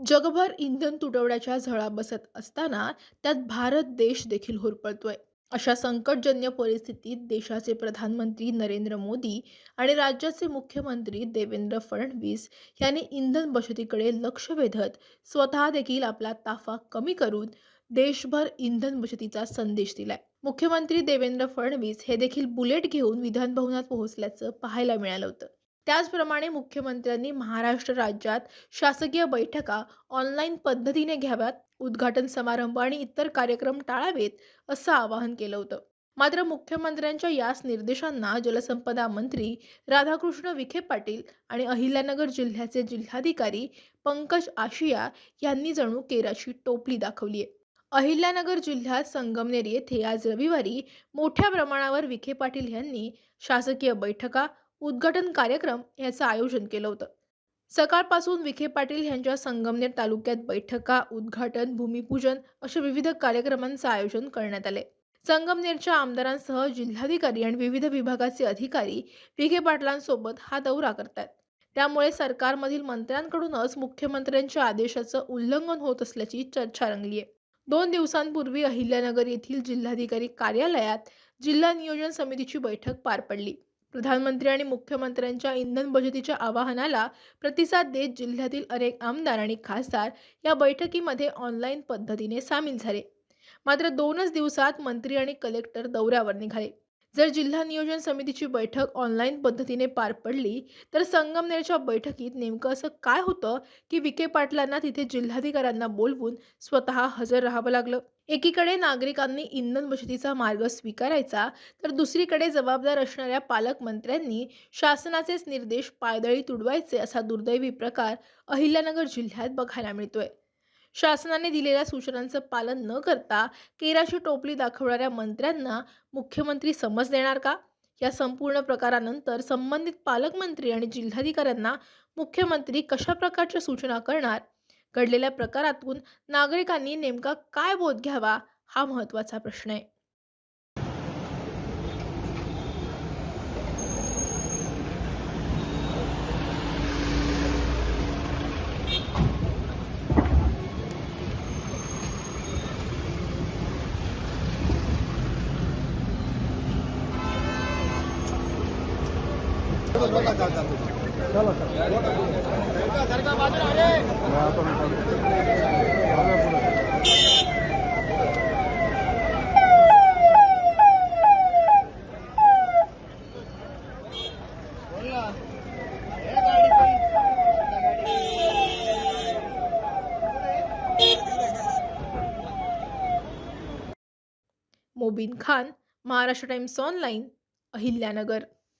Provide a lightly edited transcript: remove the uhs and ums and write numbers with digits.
जगभर इंधन तुटवड्याच्या झळा बसत असताना त्यात भारत देश देखील होरपळतोय. अशा संकटजन्य परिस्थितीत देशाचे प्रधानमंत्री नरेंद्र मोदी आणि राज्याचे मुख्यमंत्री देवेंद्र फडणवीस यांनी इंधन बचतीकडे लक्ष वेधत स्वतः देखील आपला ताफा कमी करून देशभर इंधन बचतीचा संदेश दिलाय. मुख्यमंत्री देवेंद्र फडणवीस हे देखील बुलेट घेऊन विधान भवनात पोहोचल्याचं पाहायला मिळालं होतं. त्याचप्रमाणे मुख्यमंत्र्यांनी महाराष्ट्र राज्यात शासकीय बैठका ऑनलाईन पद्धतीने घ्याव्यात, उद्घाटन समारंभ आणि इतर कार्यक्रम टाळावेत असं आवाहन केलं होतं. मात्र मुख्यमंत्र्यांच्या याच निर्देशांना जलसंपदा मंत्री राधाकृष्ण विखे पाटील आणि अहिल्यानगर जिल्ह्याचे जिल्हाधिकारी पंकज आशिया यांनी जणू केराची टोपली दाखवली आहे. अहिल्यानगर जिल्ह्यात संगमनेर येथे आज रविवारी मोठ्या प्रमाणावर विखे पाटील यांनी शासकीय बैठका, उद्घाटन कार्यक्रम याचं आयोजन केलं होतं. सकाळपासून विखे पाटील यांच्या संगमनेर तालुक्यात बैठका, उद्घाटन, भूमिपूजन अशा विविध कार्यक्रमांचं आयोजन करण्यात आले. संगमनेरच्या आमदारांसह जिल्हाधिकारी आणि विविध विभागाचे अधिकारी विखे पाटलांसोबत हा दौरा करतात. त्यामुळे सरकारमधील मंत्र्यांकडूनच मुख्यमंत्र्यांच्या आदेशाचं उल्लंघन होत असल्याची चर्चा रंगली आहे. 2 दिवसांपूर्वी अहिल्यानगर येथील जिल्हाधिकारी कार्यालयात जिल्हा नियोजन समितीची बैठक पार पडली. प्रधानमंत्री आणि मुख्यमंत्र्यांच्या इंधन बचतीच्या आवाहनाला प्रतिसाद देत जिल्ह्यातील अनेक आमदार आणि खासदार या बैठकीमध्ये ऑनलाईन पद्धतीने सामील झाले. मात्र 2च दिवसात मंत्री आणि कलेक्टर दौऱ्यावर निघाले. जर जिल्हा नियोजन समितीची बैठक ऑनलाईन पद्धतीने पार पडली तर संगमनेरच्या बैठकीत नेमकं असं काय होतं की विखे पाटलांना तिथे जिल्हाधिकाऱ्यांना बोलवून स्वतः हजर राहावं लागलं? एकीकडे नागरिकांनी इंधन बचतीचा मार्ग स्वीकारायचा तर दुसरीकडे जबाबदार असणाऱ्या पालकमंत्र्यांनी शासनाचेच निर्देश पायदळी तुडवायचे असा दुर्दैवी प्रकार अहिल्यानगर जिल्ह्यात बघायला मिळतोय. शासनाने दिलेल्या सूचनांचं पालन न करता केराची टोपली दाखवणाऱ्या मंत्र्यांना मुख्यमंत्री समज देणार का? या संपूर्ण प्रकारानंतर संबंधित पालकमंत्री आणि जिल्हाधिकाऱ्यांना मुख्यमंत्री कशा प्रकारच्या सूचना करणार? घडलेल्या प्रकारातून नागरिकांनी नेमका काय बोध घ्यावा हा महत्त्वाचा प्रश्न आहे. चलो मोबिन खान, महाराष्ट्र टाइम्स ऑनलाईन, अहिल्यानगर.